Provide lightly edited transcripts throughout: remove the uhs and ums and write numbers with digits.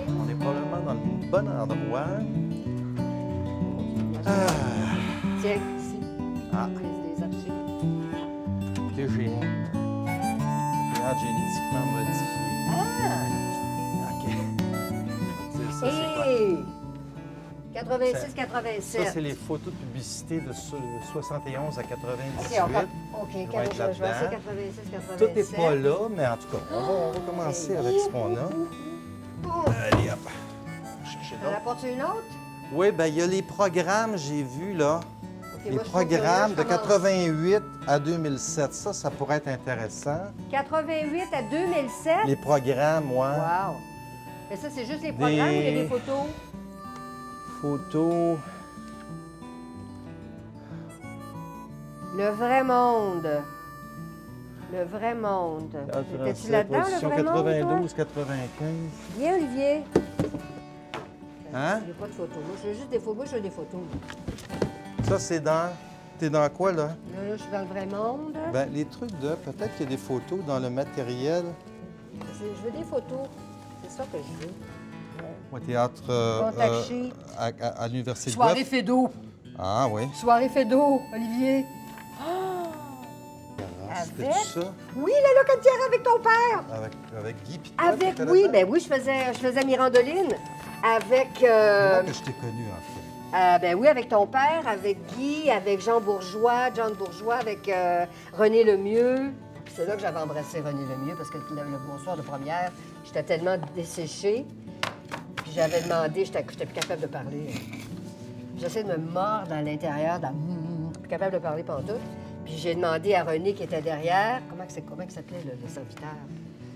On est probablement dans le bon endroit. Tiens, ici. Ah. Les archives. TGM. Théâtre génétiquement modifié. Ah! OK. C'est ça, c'est quoi? Hey! Ça, 86-87. c'est les photos de publicité de 71 à 98. OK, va quand être je vais essayer là-dedans. 86-87. Tout n'est pas là, mais en tout cas, on va commencer avec ce qu'on a. Allez, hop. Chercher T'en d'autres. apportes une autre? Oui, bien, il y a les programmes, j'ai vu, là. OK, Les moi, je trouve que là, programmes je de commence. 88 à 2007. Ça pourrait être intéressant. 88 à 2007? Les programmes, ouais. Wow! Mais ça, c'est juste les programmes ou il y a des photos? Photos. Le vrai monde. Le vrai monde. Étais-tu là-dedans, le vrai monde, toi? 92-95. Viens, Olivier. Hein? Il n'y a pas de photos. Moi, je veux juste des photos. Moi, je veux des photos. Ça, c'est dans... T'es dans quoi, là? Là, je suis dans le vrai monde. Ben, les trucs de... Peut-être qu'il y a des photos dans le matériel. Je veux des photos. C'est ça que je veux. Au théâtre... Contact sheet. à l'Université de Soirée Guelph. Fédo. Ah, oui. Soirée Fédo, Olivier. C'était Avec? tout ça? Oui, la locatière avec ton père. Avec Guy puis toi, Avec, t'étais oui, là-dedans? ben oui, je faisais Mirandoline. Avec, C'est là que je t'ai connu, en fait. ben oui, avec ton père, avec Guy, avec John Bourgeois, avec René Lemieux. Puis c'est là que j'avais embrassé René Lemieux parce que le bonsoir de première, j'étais tellement desséchée. Puis j'avais demandé, j'étais plus capable de parler. J'essayais de me mordre à l'intérieur, plus capable de parler pantoute. Puis j'ai demandé à René qui était derrière, comment il s'appelait le serviteur?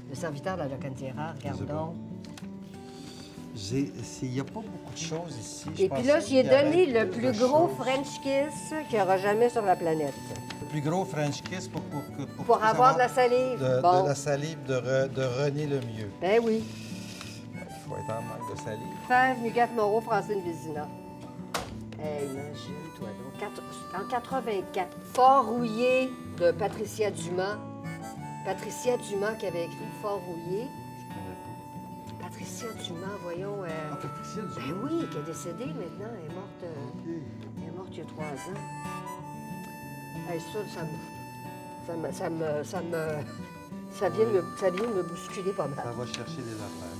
Le serviteur de la Locatiera, regarde donc. Il n'y a pas beaucoup de choses ici. Et puis là, j'y ai donné le plus gros French kiss qu'il n'y aura jamais sur la planète. Le plus gros French kiss Pour avoir de la salive. Bon. De la salive de René Lemieux. Ben oui. Il faut être en manque de salive. Fève, Nugat, Moreau, Francine Vézina. Hey, imagine-toi donc. En 84, Fort rouillé de Patricia Dumas. Patricia Dumas qui avait écrit Fort rouillé. Je connais pas. Patricia Dumas, voyons. Patricia Ben Dumas? oui, qui est décédée maintenant. Elle est morte, elle est morte il y a 3 ans. Hey, ça vient de me bousculer pas Ça mal. va chercher des affaires.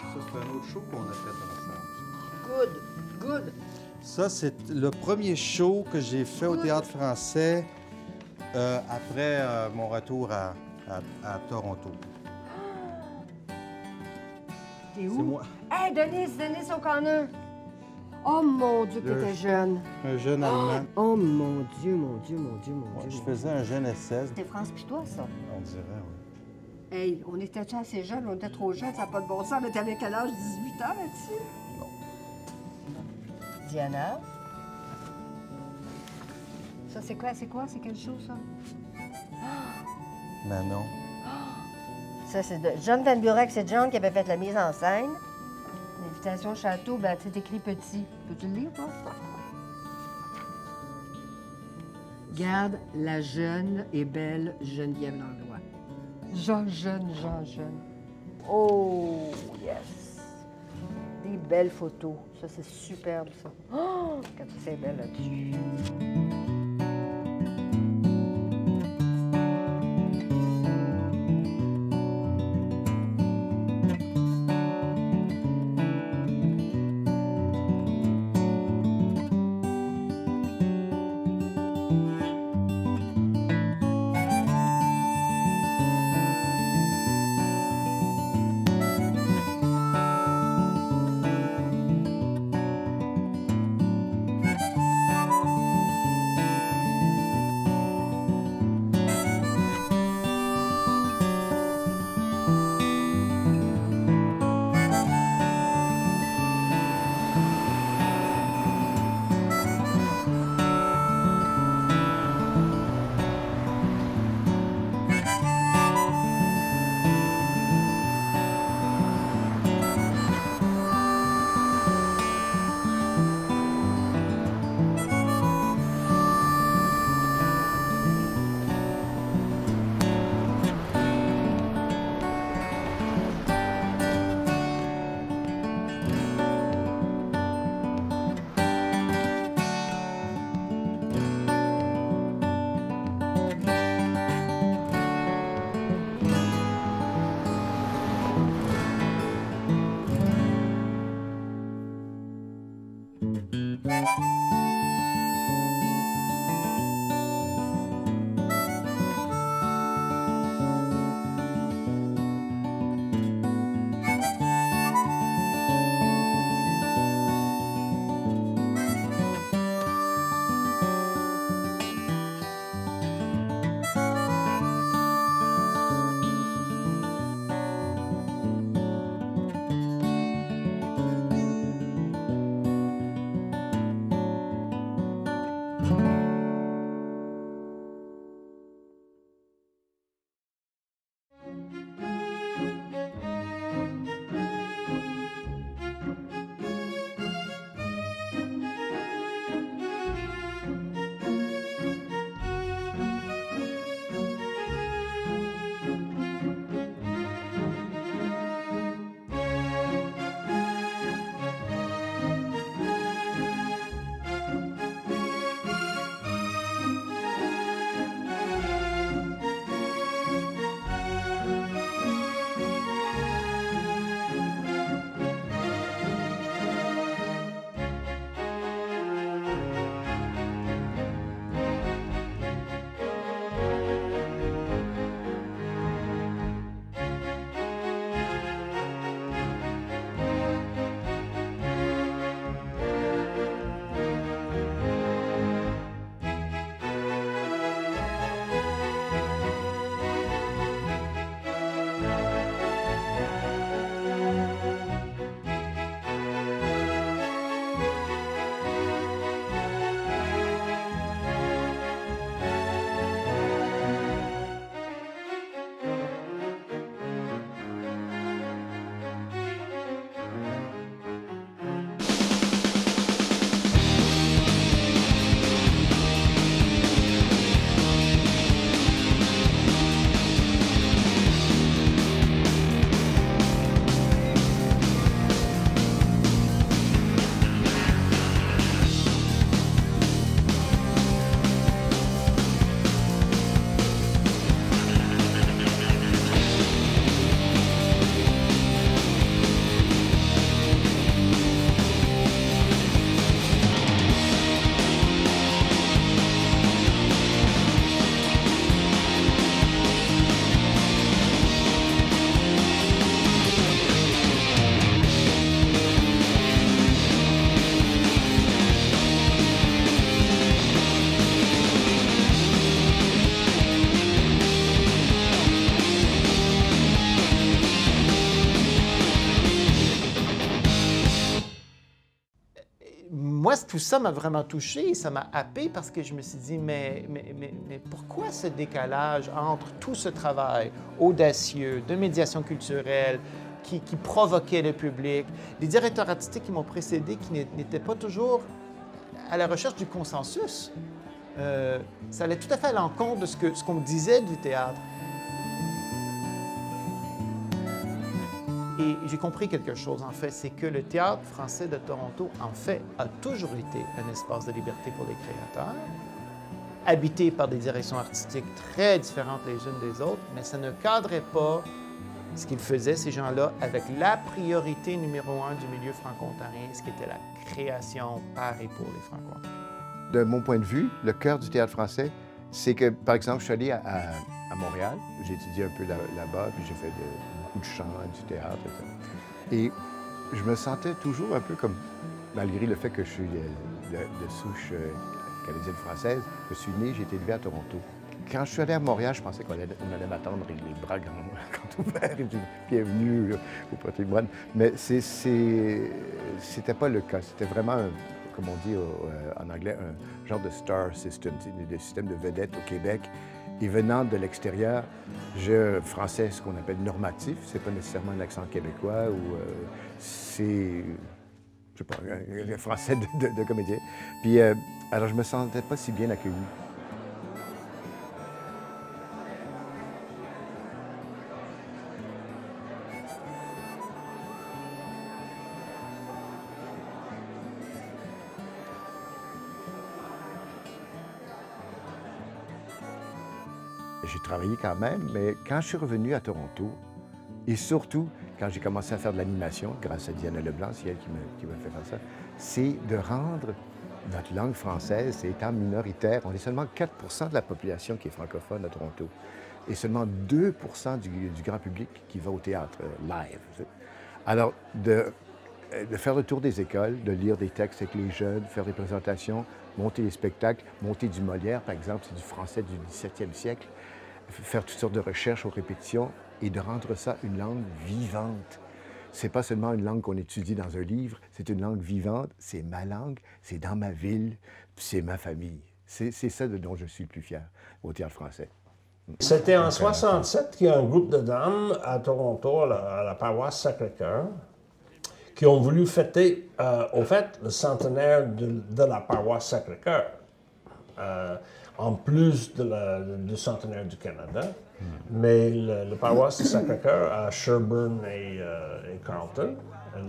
Ça, c'est un autre show qu'on a fait ensemble. Good. Ça, c'est le premier show que j'ai fait au Théâtre français après mon retour à Toronto. T'es où? C'est moi. Hey, Denise O'Connor. Oh mon Dieu, que t'étais jeune. Un jeune Allemand. Oh mon Dieu. Je faisais un jeune SS, C'était France pis toi, ça. on dirait, oui. Hey, on était assez jeunes, on était trop jeunes, ça n'a pas de bon sens. Mais t'avais quel âge? 18 ans là-dessus? Non. Diana? Ça, c'est quoi? C'est quelle chose, ça? Manon. Ça, c'est de John Van Buren, c'est John qui avait fait la mise en scène. L'invitation au château, ben, c'est écrit petit. Peux-tu le lire, toi? Garde la jeune et belle Geneviève Langlois. Jean jeune. Oh, yes! Des belles photos. Ça, c'est superbe, ça. Oh, quand c'est belle là-dessus. Moi, tout ça m'a vraiment touché, ça m'a happé parce que je me suis dit, mais pourquoi ce décalage entre tout ce travail audacieux de médiation culturelle qui provoquait le public, les directeurs artistiques qui m'ont précédé qui n'étaient pas toujours à la recherche du consensus. Ça allait tout à fait à l'encontre de ce qu'on me disait du théâtre. Et j'ai compris quelque chose, en fait, c'est que le Théâtre français de Toronto, en fait, a toujours été un espace de liberté pour les créateurs, habité par des directions artistiques très différentes les unes des autres, mais ça ne cadrait pas ce qu'ils faisaient, ces gens-là, avec la priorité numéro un du milieu franco-ontarien, ce qui était la création par et pour les Franco-ontariens. De mon point de vue, le cœur du théâtre français, c'est que, par exemple, je suis allé à Montréal, j'ai étudié un peu là-bas, puis j'ai fait beaucoup de chant, du théâtre et ça. Et je me sentais toujours un peu comme, malgré le fait que je suis de souche canadienne-française, je suis né, j'ai été élevé à Toronto. Quand je suis allé à Montréal, je pensais qu'on allait m'attendre avec les bras grands ouverts et bienvenue au patrimoine. Mais c'était pas le cas. C'était vraiment, comme on dit en anglais, un genre de star system, des systèmes de vedettes au Québec. Et venant de l'extérieur, j'ai français, ce qu'on appelle normatif. C'est pas nécessairement un accent québécois ou c'est, je sais pas, un français de comédien. Puis, alors je me sentais pas si bien accueilli. J'ai travaillé quand même, mais quand je suis revenu à Toronto, et surtout quand j'ai commencé à faire de l'animation, grâce à Diana Leblanc, c'est elle qui m'a fait faire ça, c'est de rendre notre langue française étant minoritaire. On est seulement 4 de la population qui est francophone à Toronto et seulement 2 du grand public qui va au théâtre live. Alors, de faire le tour des écoles, de lire des textes avec les jeunes, faire des présentations, monter les spectacles, monter du Molière, par exemple, c'est du français du 17e siècle, faire toutes sortes de recherches aux répétitions et de rendre ça une langue vivante. C'est pas seulement une langue qu'on étudie dans un livre, c'est une langue vivante, c'est ma langue, c'est dans ma ville, c'est ma famille. C'est ça dont je suis le plus fier au Théâtre français. C'était en 67 qu'il y a un groupe de dames à Toronto, à la paroisse Sacré-Cœur, qui ont voulu fêter, au fait, le centenaire de la paroisse Sacré-Cœur, en plus du centenaire du Canada. Mais le paroisse de Sacré-Cœur à Sherbourne et Carleton,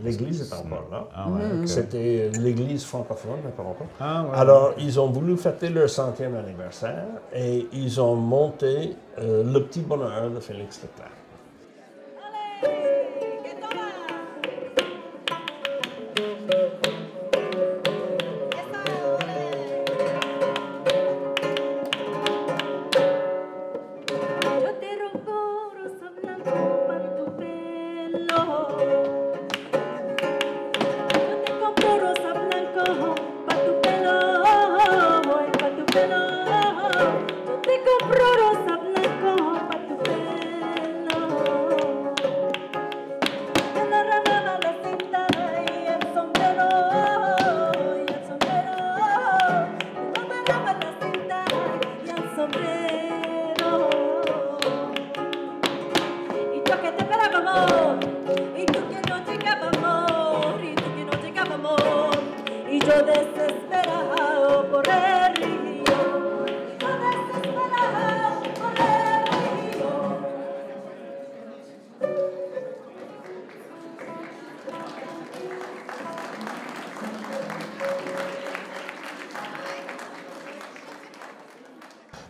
l'église est encore là. Ah ouais, ok. C'était l'église francophone à Toronto. Ah ouais. Alors, ils ont voulu fêter leur 100e anniversaire et ils ont monté Le Petit Bonheur de Félix Leclerc.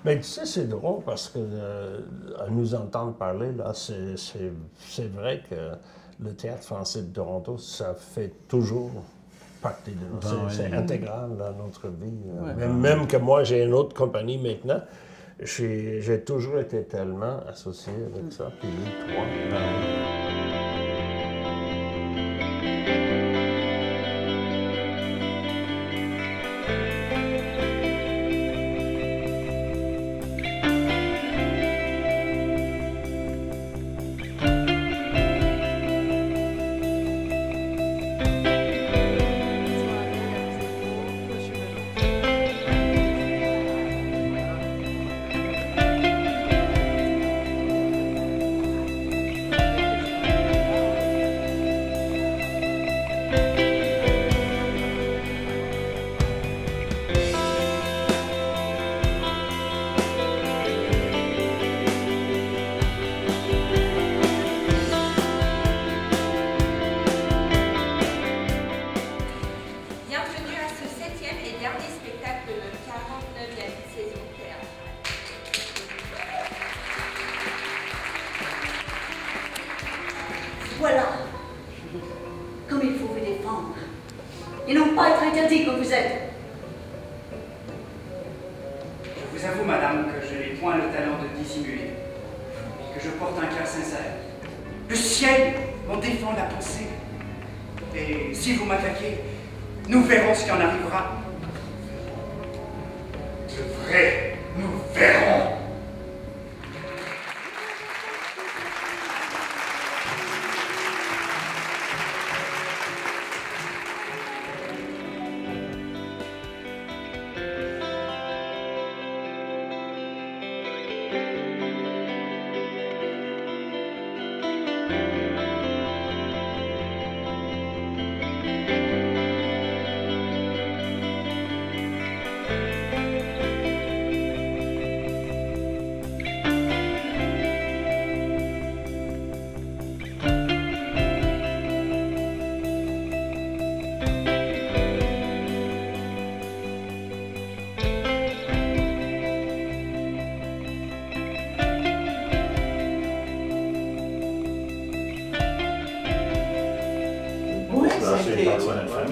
Mais tu sais, c'est drôle parce que à nous entendre parler, là, c'est vrai que le Théâtre français de Toronto, ça fait toujours partie de nous. C'est intégral dans notre vie. Même que moi, j'ai une autre compagnie maintenant, j'ai toujours été tellement associé avec ça. Puis lui, toi. Voilà comme il faut vous défendre et non pas être interdit comme vous êtes. Je vous avoue, madame, que je n'ai point le talent de dissimuler, que je porte un cœur sincère. Le ciel m'en défend la pensée. Et si vous m'attaquez, nous verrons ce qui en arrivera. De vrai, nous verrons.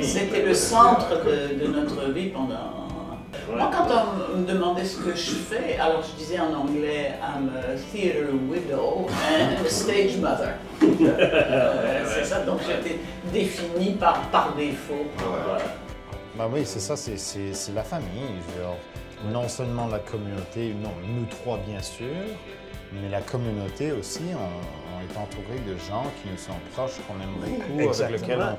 C'était le centre de notre vie pendant... Moi, quand on me demandait ce que je fais, alors je disais en anglais « I'm a theater widow and a stage mother ». C'est ça, donc j'étais définie par défaut. Ben oui, c'est ça, c'est la famille. Je veux dire, non seulement la communauté, non, nous trois bien sûr, mais la communauté aussi, on est entouré de gens qui nous sont proches, qu'on aime beaucoup, avec lesquels on...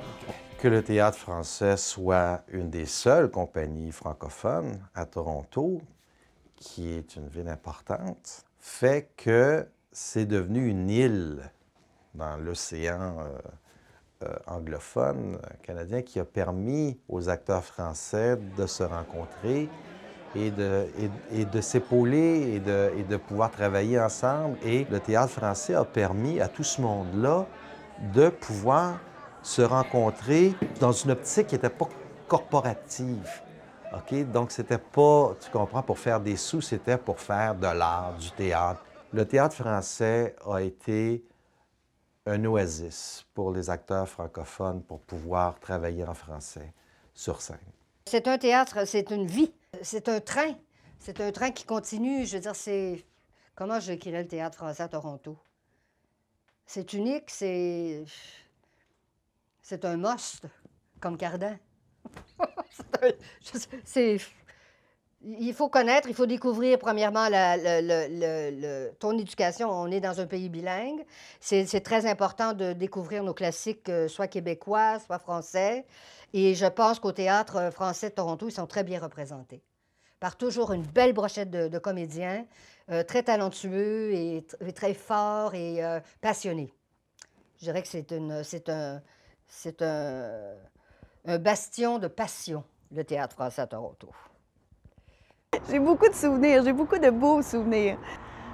Que le Théâtre français soit une des seules compagnies francophones à Toronto, qui est une ville importante, fait que c'est devenu une île dans l'océan anglophone canadien qui a permis aux acteurs français de se rencontrer et de s'épauler et de pouvoir travailler ensemble. Et le Théâtre français a permis à tout ce monde-là de pouvoir se rencontrer dans une optique qui n'était pas corporative. OK? Donc, c'était pas, tu comprends, pour faire des sous, c'était pour faire de l'art, du théâtre. Le Théâtre français a été un oasis pour les acteurs francophones pour pouvoir travailler en français sur scène. C'est un théâtre, c'est une vie, c'est un train. C'est un train qui continue. Je veux dire, c'est... Comment je décrirais le Théâtre français à Toronto? C'est unique, c'est un must, comme Cardin. Il faut connaître, il faut découvrir, premièrement, ton éducation. On est dans un pays bilingue. C'est très important de découvrir nos classiques, soit québécois, soit français. Et je pense qu'au Théâtre français de Toronto, ils sont très bien représentés. Par toujours une belle brochette de comédiens, très talentueux et très forts et passionnés. Je dirais que c'est un bastion de passion, le Théâtre français à Toronto. J'ai beaucoup de souvenirs, j'ai beaucoup de beaux souvenirs.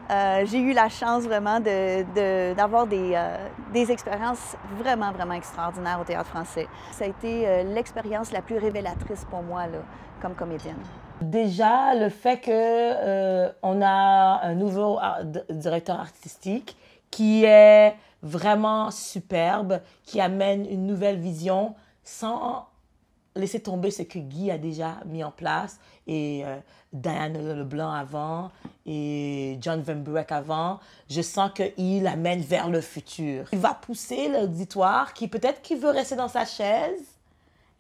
J'ai eu la chance vraiment d'avoir des expériences vraiment, vraiment extraordinaires au Théâtre français. Ça a été l'expérience la plus révélatrice pour moi, là, comme comédienne. Déjà, le fait qu'on a un nouveau directeur artistique qui est vraiment superbe, qui amène une nouvelle vision sans laisser tomber ce que Guy a déjà mis en place et Diane Leblanc avant et John Van Burek avant. Je sens qu'il amène vers le futur. Il va pousser l'auditoire qui peut-être qui veut rester dans sa chaise,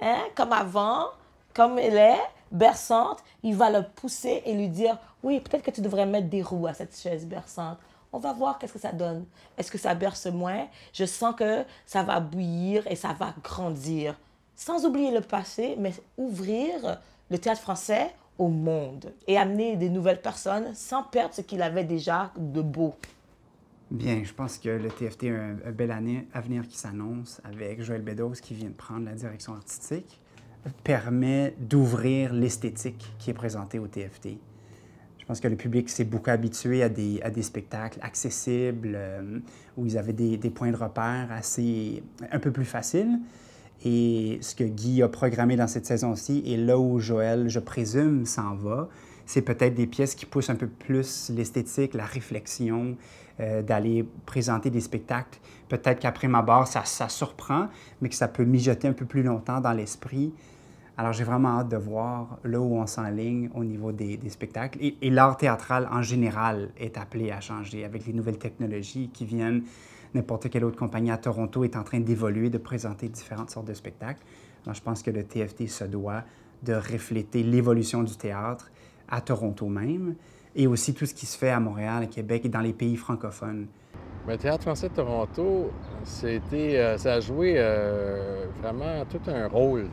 hein, comme avant, comme elle est, berçante. Il va le pousser et lui dire « Oui, peut-être que tu devrais mettre des roues à cette chaise berçante. On va voir qu'est-ce que ça donne. Est-ce que ça berce moins? Je sens que ça va bouillir et ça va grandir. » Sans oublier le passé, mais ouvrir le théâtre français au monde et amener des nouvelles personnes sans perdre ce qu'il avait déjà de beau. Bien, je pense que le TFT a un bel avenir qui s'annonce avec Joël Beddoes qui vient de prendre la direction artistique, permet d'ouvrir l'esthétique qui est présentée au TFT. Je pense que le public s'est beaucoup habitué à des spectacles accessibles, où ils avaient des points de repère un peu plus faciles. Et ce que Guy a programmé dans cette saison-ci, et là où Joël, je présume, s'en va, c'est peut-être des pièces qui poussent un peu plus l'esthétique, la réflexion, d'aller présenter des spectacles. Peut-être qu'après ma barre, ça surprend, mais que ça peut mijoter un peu plus longtemps dans l'esprit. Alors j'ai vraiment hâte de voir là où on s'enligne au niveau des spectacles. Et l'art théâtral en général est appelé à changer avec les nouvelles technologies qui viennent. N'importe quelle autre compagnie à Toronto est en train d'évoluer, de présenter différentes sortes de spectacles. Alors, je pense que le TFT se doit de refléter l'évolution du théâtre à Toronto même, et aussi tout ce qui se fait à Montréal, à Québec et dans les pays francophones. Le Théâtre français de Toronto, ça a joué vraiment tout un rôle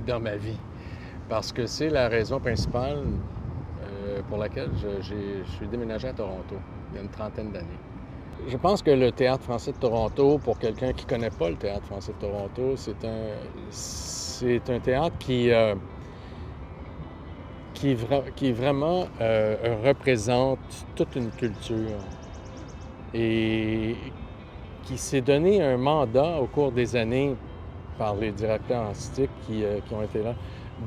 dans ma vie, parce que c'est la raison principale pour laquelle je suis déménagé à Toronto il y a une trentaine d'années. Je pense que le Théâtre français de Toronto, pour quelqu'un qui ne connaît pas le Théâtre français de Toronto, c'est un théâtre qui vraiment représente toute une culture et qui s'est donné un mandat au cours des années par les directeurs artistiques qui ont été là,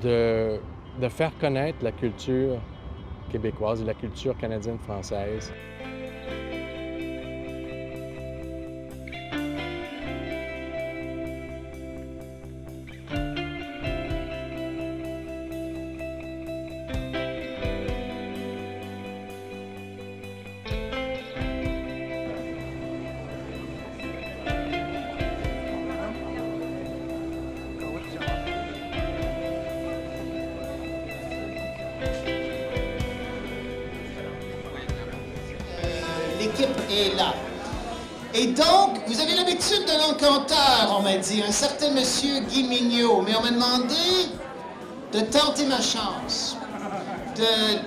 de faire connaître la culture québécoise et la culture canadienne-française. l'équipe est là. Et donc, vous avez l'habitude de l'encanteur, on m'a dit, un certain monsieur Guy Mignot, mais on m'a demandé de tenter ma chance,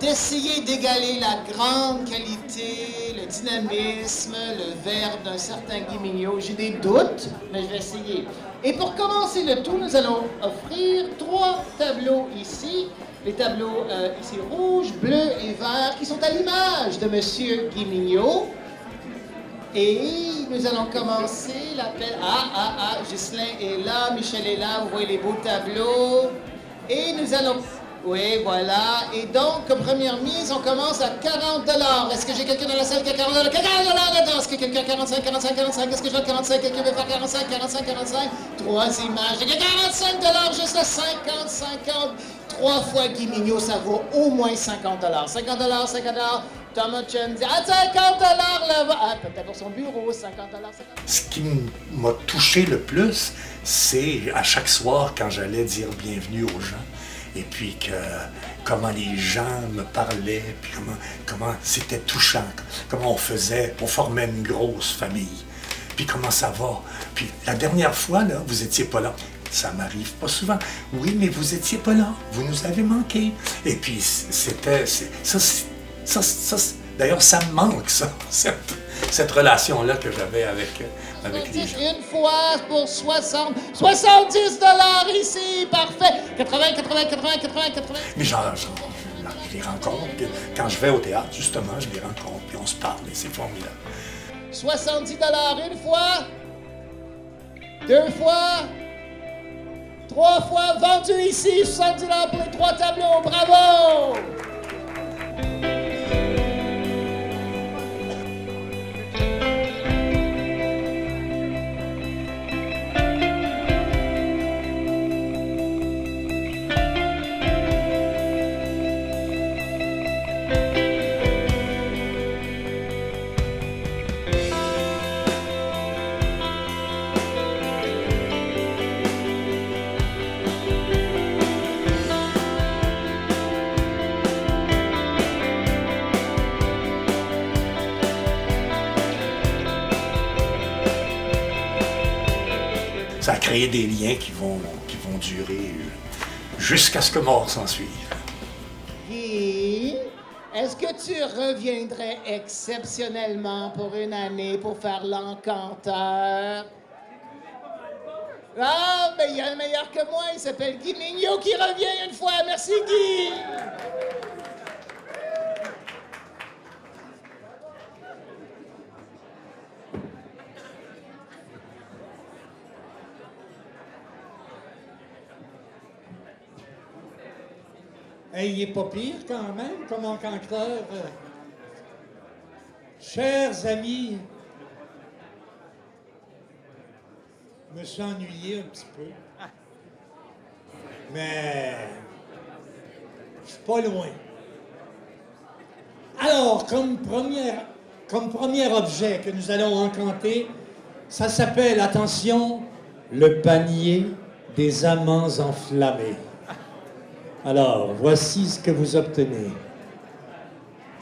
d'essayer d'égaler la grande qualité, le dynamisme, le verbe d'un certain Guy Mignot. J'ai des doutes, mais je vais essayer. Et pour commencer le tout, nous allons offrir 3 tableaux ici. Les tableaux ici rouges, bleus et verts, qui sont à l'image de monsieur Guy Mignot. Et nous allons commencer l'appel. Ghislain est là, Michel est là, vous voyez les beaux tableaux. Et nous allons... Oui, voilà. Et donc, comme première mise, on commence à 40 $. Est-ce que j'ai quelqu'un dans la salle qui a 40 $? 40 $ là-dedans. Est-ce que quelqu'un a 45, 45, 45? Est-ce que j'ai 45? Quelqu'un veut faire 45, 45, 45? 3 images. J'ai 45 $, juste à 50, 50. 3 fois Guy Mignot, ça vaut au moins 50 $. 50 $, 50 $. Thomas Chen dit, 50 $ là-bas. Ah, peut-être pour son bureau, 50 $, 50 $. Ce qui m'a touché le plus, c'est à chaque soir quand j'allais dire bienvenue aux gens. Et puis comment les gens me parlaient, puis comment c'était touchant, comment on formait une grosse famille. Puis comment ça va. Puis la dernière fois, là, vous étiez pas là. Ça m'arrive pas souvent. Oui, mais vous étiez pas là. Vous nous avez manqué. Et puis d'ailleurs, ça me manque, ça, cette relation-là que j'avais avec les gens. Une fois pour 70 $ ici, parfait. 80, 80, 80, 80, 80. Mais je les rencontre. Quand je vais au théâtre, justement, je les rencontre, puis on se parle, et c'est formidable. 70 $, une fois, 2 fois, 3 fois, vendu ici, 70 $ pour les 3 tableaux, bravo! Ça a créé des liens qui vont durer jusqu'à ce que mort s'en suive. Guy, est-ce que tu reviendrais exceptionnellement pour une année pour faire l'encanteur? Ah, mais il y a un meilleur que moi, il s'appelle Guy Mignot qui revient une fois. Merci, Guy! Hey, il est pas pire quand même, comme encanteur. Chers amis, je me suis ennuyé un petit peu. Mais je suis pas loin. Alors, comme premier objet que nous allons encanter, ça s'appelle, attention, le panier des amants enflammés. Alors, voici ce que vous obtenez.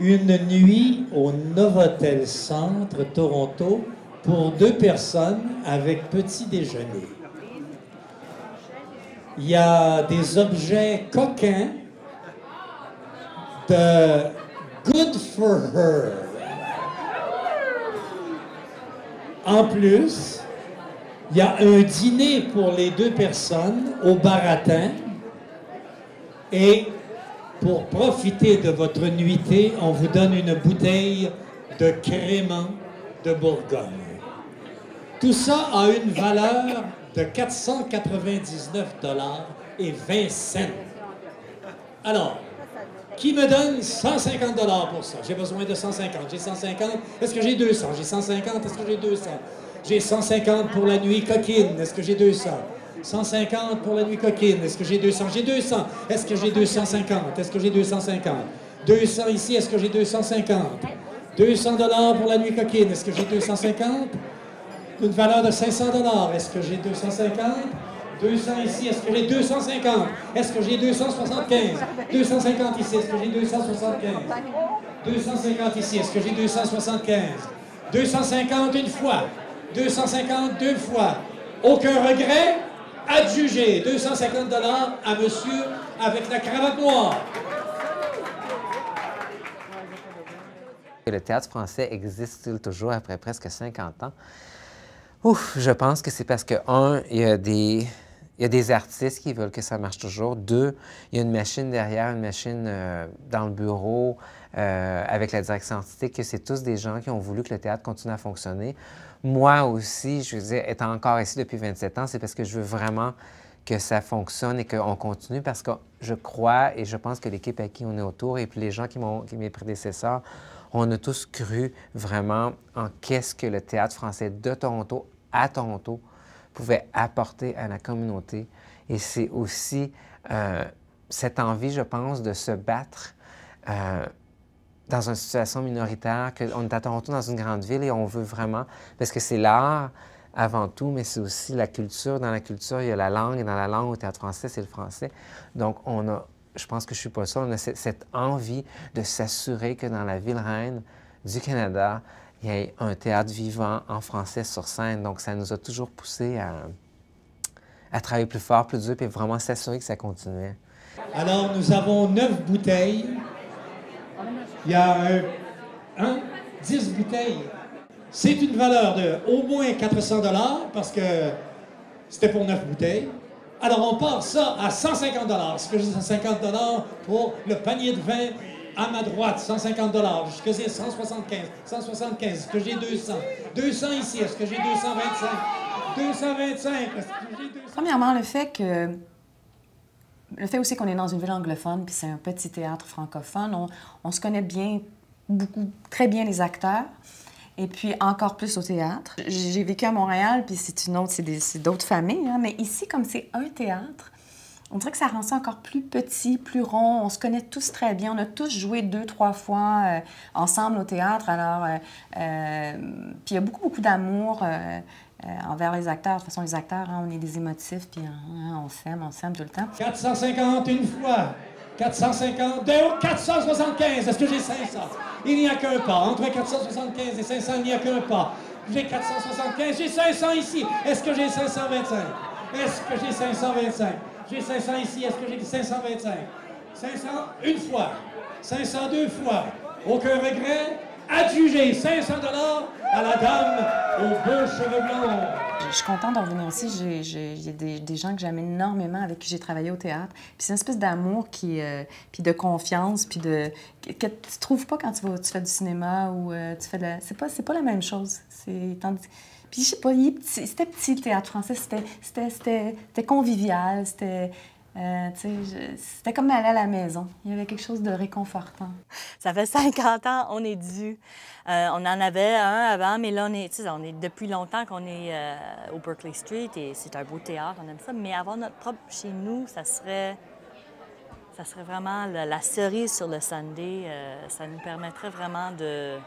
Une nuit au Novotel Centre, Toronto, pour 2 personnes avec petit déjeuner. Il y a des objets coquins de Good for Her. En plus, il y a un dîner pour les 2 personnes au Baratin. Et pour profiter de votre nuitée, on vous donne une bouteille de crément de Bourgogne. Tout ça a une valeur de 499 $. Alors, qui me donne 150 $ pour ça? J'ai besoin de 150. J'ai 150. Est-ce que j'ai 200? J'ai 150. Est-ce que j'ai 200? J'ai 150 pour la nuit coquine. Est-ce que j'ai 200? 150 pour la nuit coquine. Est-ce que j'ai 200? J'ai 200. Est-ce que j'ai 250? Est-ce que j'ai 250? 200 ici. Est-ce que j'ai 250? 200 $ pour la nuit coquine. Est-ce que j'ai 250? Une valeur de 500 $. Est-ce que j'ai 250? 200 ici. Est-ce que j'ai 250? Est-ce que j'ai 275? 250 ici. Est-ce que j'ai 275? 250 ici. Est-ce que j'ai 275? 250 une fois. 250 deux fois. Aucun regret. Adjugé. 250 $ à monsieur avec la cravate noire. Le théâtre français existe-t-il toujours après presque 50 ans? Ouf, je pense que c'est parce que, un, il y a des artistes qui veulent que ça marche toujours. Deux, il y a une machine derrière, une machine dans le bureau, avec la direction artistique, que c'est tous des gens qui ont voulu que le théâtre continue à fonctionner. Moi aussi, je veux dire, étant encore ici depuis 27 ans, c'est parce que je veux vraiment que ça fonctionne et qu'on continue, parce que je crois et je pense que l'équipe à qui on est autour et puis les gens qui mes prédécesseurs, on a tous cru vraiment en qu'est-ce que le théâtre français de Toronto à Toronto pouvait apporter à la communauté. Et c'est aussi cette envie, je pense, de se battre dans une situation minoritaire, qu'on est à Toronto, dans une grande ville, et on veut vraiment, parce que c'est l'art avant tout, mais c'est aussi la culture. Dans la culture, il y a la langue, et dans la langue, au théâtre français, c'est le français. Donc, on a, je pense que je suis pas seul, on a cette envie de s'assurer que dans la ville reine du Canada, il y ait un théâtre vivant en français sur scène. Donc, ça nous a toujours poussé à travailler plus fort, plus dur, puis vraiment s'assurer que ça continuait. Alors, nous avons 9 bouteilles. Il y a 10 bouteilles. C'est une valeur de au moins 400 $ parce que c'était pour 9 bouteilles. Alors, on part ça à 150 $. Ce que j'ai 150 $ pour le panier de vin à ma droite, 150 $. Jusque j'ai 175. 175. Est-ce que j'ai 200? 200 ici. Est-ce que j'ai 225? 225. Est-ce que j'ai 200? Premièrement, le fait aussi qu'on est dans une ville anglophone, puis c'est un petit théâtre francophone, on se connaît bien, très bien les acteurs, et puis encore plus au théâtre. J'ai vécu à Montréal, puis c'est d'autres familles, hein, mais ici, comme c'est un théâtre, on dirait que ça rend ça encore plus petit, plus rond. On se connaît tous très bien. On a tous joué 2-3 fois ensemble au théâtre. Alors, puis il y a beaucoup d'amour envers les acteurs. De toute façon, les acteurs, hein, on est des émotifs, puis on s'aime tout le temps. 450 une fois. 450, 475. Est-ce que j'ai 500? Il n'y a qu'un pas. Entre 475 et 500, il n'y a qu'un pas. J'ai 475, j'ai 500 ici. Est-ce que j'ai 525? Est-ce que j'ai 525? J'ai 500 ici. Est-ce que j'ai 525? 500 une fois. 500 deux fois. Aucun regret. Adjugé 500 $ à la dame aux beaux cheveux blonds. Je suis contente de revenir ici. Il y a des gens que j'aime énormément, avec qui j'ai travaillé au théâtre. Puis c'est une espèce d'amour puis de confiance, puis que tu trouves pas quand tu fais du cinéma ou tu fais de la... C'est pas la même chose. Puis je sais pas, c'était petit, le théâtre français. C'était convivial, c'était comme aller à la maison. Il y avait quelque chose de réconfortant. Ça fait 50 ans, on est dû. On en avait un avant, mais là, on est depuis longtemps qu'on est au Berkeley Street et c'est un beau théâtre, on aime ça. Mais avoir notre propre chez nous, ça serait vraiment la cerise sur le sundae. Ça nous permettrait vraiment de...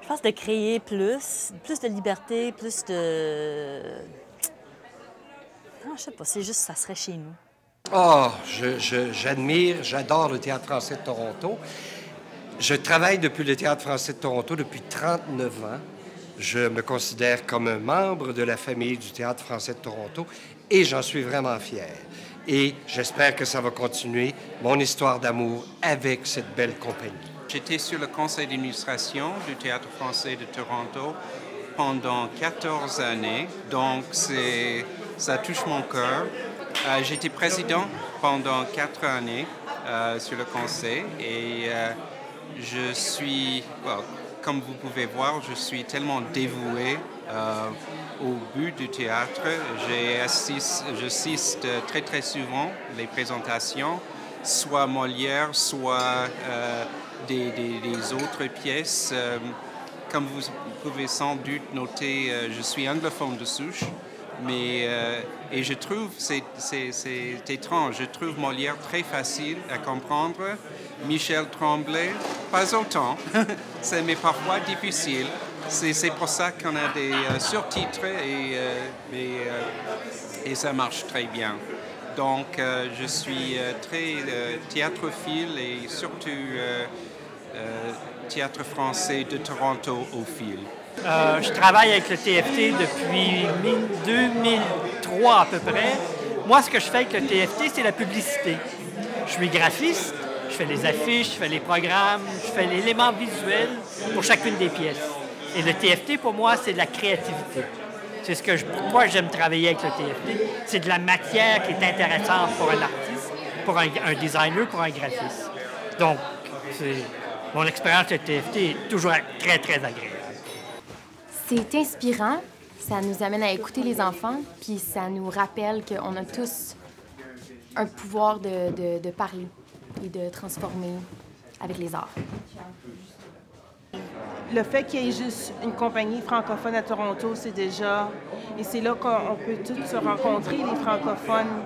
Je pense de créer plus de liberté, plus de... Non, je sais pas, c'est juste ça serait chez nous. Oh, j'admire, j'adore le Théâtre français de Toronto. Je travaille depuis le Théâtre français de Toronto depuis 39 ans. Je me considère comme un membre de la famille du Théâtre français de Toronto et j'en suis vraiment fier. Et j'espère que ça va continuer, mon histoire d'amour avec cette belle compagnie. J'étais sur le conseil d'administration du Théâtre français de Toronto pendant 14 années, donc ça touche mon cœur. J'étais président pendant 4 années sur le conseil et je suis, comme vous pouvez voir, je suis tellement dévoué au but du théâtre. J'assiste très souvent les présentations, soit Molière, soit des autres pièces. Comme vous pouvez sans doute noter, je suis anglophone de souche, mais et je trouve, c'est étrange, je trouve Molière très facile à comprendre, Michel Tremblay, pas autant, mais parfois difficile. C'est pour ça qu'on a des surtitres et ça marche très bien. Donc je suis très théâtrophile et surtout théâtre français de Toronto au fil? Je travaille avec le TFT depuis 2003 à peu près. Moi, ce que je fais avec le TFT, c'est la publicité. Je suis graphiste, je fais les affiches, je fais les programmes, je fais l'élément visuel pour chacune des pièces. Et le TFT, pour moi, c'est de la créativité. C'est pourquoi j'aime travailler avec le TFT. C'est de la matière qui est intéressante pour un artiste, pour un designer, pour un graphiste. Donc, mon expérience avec le TFT est toujours très, très agréable. C'est inspirant. Ça nous amène à écouter les enfants, puis ça nous rappelle qu'on a tous un pouvoir de parler et de transformer avec les arts. Le fait qu'il y ait juste une compagnie francophone à Toronto, c'est déjà... Et c'est là qu'on peut tous se rencontrer, les francophones,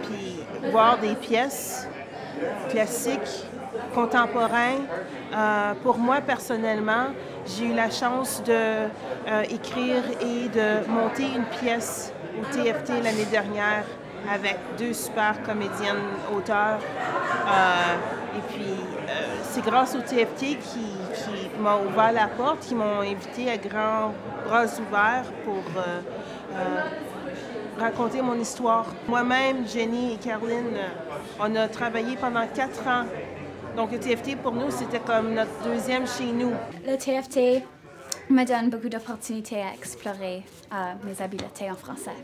puis voir des pièces classiques, contemporains. Pour moi, personnellement, j'ai eu la chance d'écrire et de monter une pièce au TFT l'année dernière avec 2 super comédiennes auteurs. Et puis, c'est grâce au TFT qui m'a ouvert la porte, qui m'ont invité à grands bras ouverts pour raconter mon histoire. Moi-même, Jenny et Caroline, on a travaillé pendant 4 ans. Donc, le TFT, pour nous, c'était comme notre deuxième chez nous. Le TFT me donne beaucoup d'opportunités à explorer mes habiletés en français.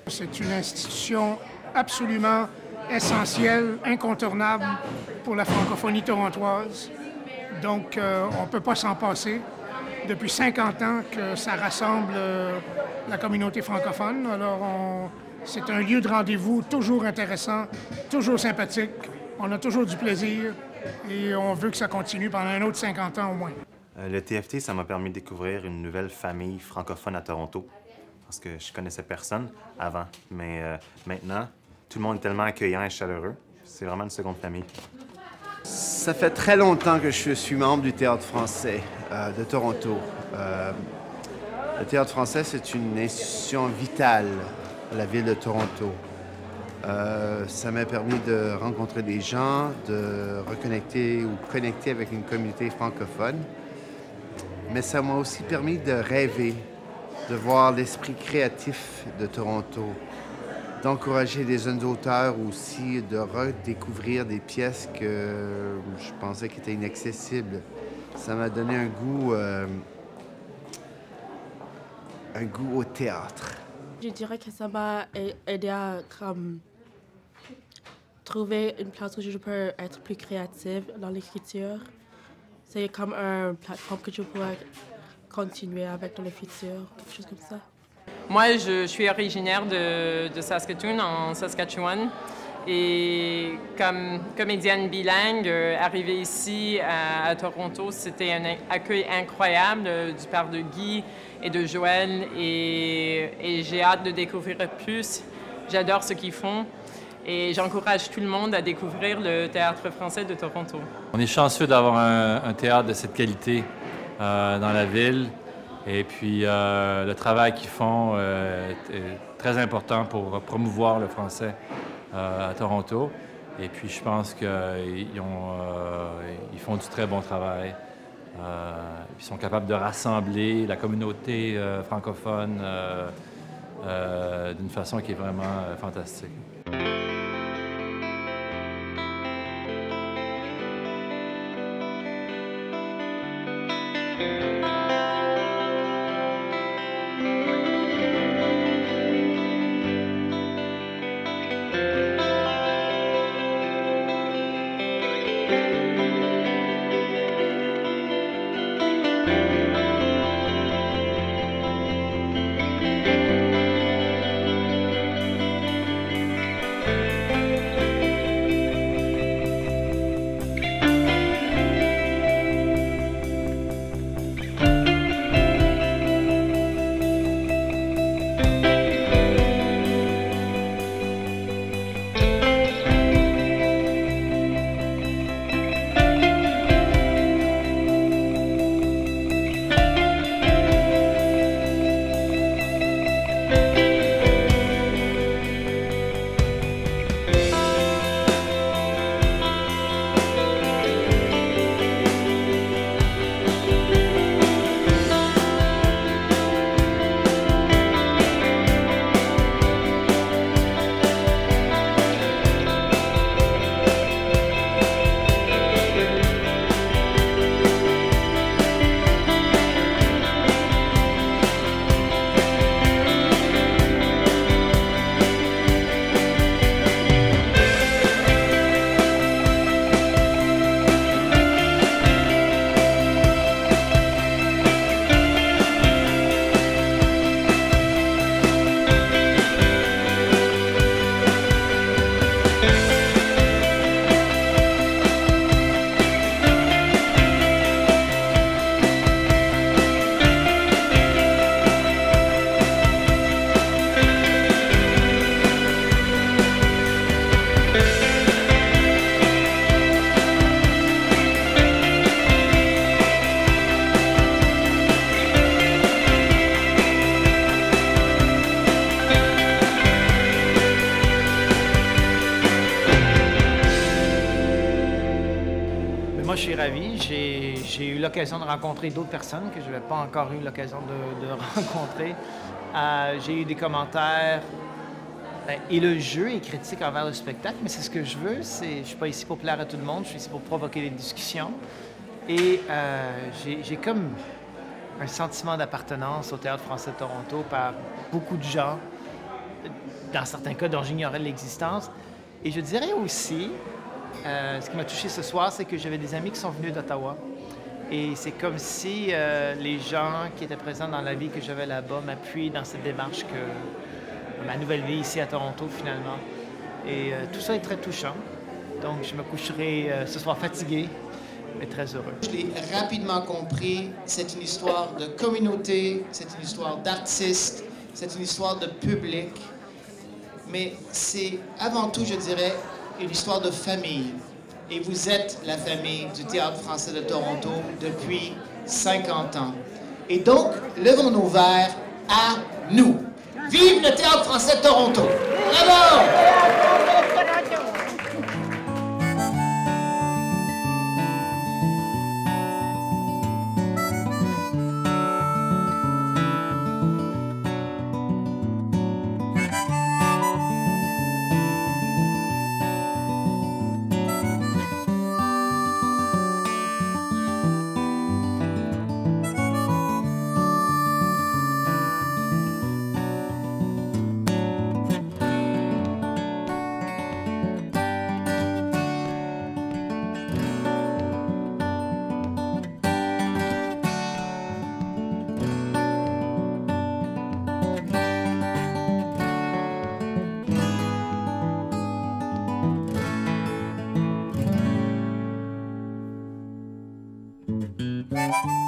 C'est une institution absolument essentielle, incontournable pour la francophonie torontoise. Donc, on ne peut pas s'en passer. Depuis 50 ans que ça rassemble la communauté francophone. Alors, c'est un lieu de rendez-vous toujours intéressant, toujours sympathique. On a toujours du plaisir et on veut que ça continue pendant un autre 50 ans au moins. Le TFT, ça m'a permis de découvrir une nouvelle famille francophone à Toronto. Parce que je connaissais personne avant. Mais maintenant, tout le monde est tellement accueillant et chaleureux. C'est vraiment une seconde famille. Ça fait très longtemps que je suis membre du Théâtre français de Toronto. Le Théâtre français, c'est une institution vitale à la ville de Toronto. Ça m'a permis de rencontrer des gens, de reconnecter ou connecter avec une communauté francophone. Mais ça m'a aussi permis de rêver, de voir l'esprit créatif de Toronto, d'encourager des jeunes auteurs aussi, de redécouvrir des pièces que je pensais qui étaient inaccessibles. Ça m'a donné un goût au théâtre. Je dirais que ça m'a aidé à trouver une place où je peux être plus créative dans l'écriture. C'est comme une plateforme que je pourrais continuer avec dans le futur, quelque chose comme ça. Moi, je suis originaire de Saskatoon, en Saskatchewan. Et comme comédienne bilingue, arrivée ici à Toronto, c'était un accueil incroyable du part de Guy et de Joël. Et j'ai hâte de découvrir plus. J'adore ce qu'ils font. Et j'encourage tout le monde à découvrir le Théâtre français de Toronto. On est chanceux d'avoir un théâtre de cette qualité dans la ville. Et puis, le travail qu'ils font est très important pour promouvoir le français à Toronto. Et puis, je pense qu'ils font du très bon travail. Ils sont capables de rassembler la communauté francophone d'une façon qui est vraiment fantastique. je suis ravi. J'ai eu l'occasion de rencontrer d'autres personnes que je n'avais pas encore eu l'occasion de rencontrer. J'ai eu des commentaires élogieux et critiques envers le spectacle, mais c'est ce que je veux. Je ne suis pas ici pour plaire à tout le monde, je suis ici pour provoquer des discussions. Et j'ai comme un sentiment d'appartenance au Théâtre français de Toronto par beaucoup de gens, dans certains cas dont j'ignorais l'existence. Et je dirais aussi, ce qui m'a touché ce soir, c'est que j'avais des amis qui sont venus d'Ottawa. Et c'est comme si les gens qui étaient présents dans la vie que j'avais là-bas m'appuient dans cette démarche que ma nouvelle vie ici à Toronto, finalement. Et tout ça est très touchant. Donc, je me coucherai ce soir fatigué, mais très heureux. Je l'ai rapidement compris, c'est une histoire de communauté, c'est une histoire d'artistes, c'est une histoire de public, mais c'est avant tout, je dirais, une histoire de famille. Et vous êtes la famille du Théâtre français de Toronto depuis 50 ans. Et donc, levons nos verres à nous. Vive le Théâtre français de Toronto! Bravo! Thank you.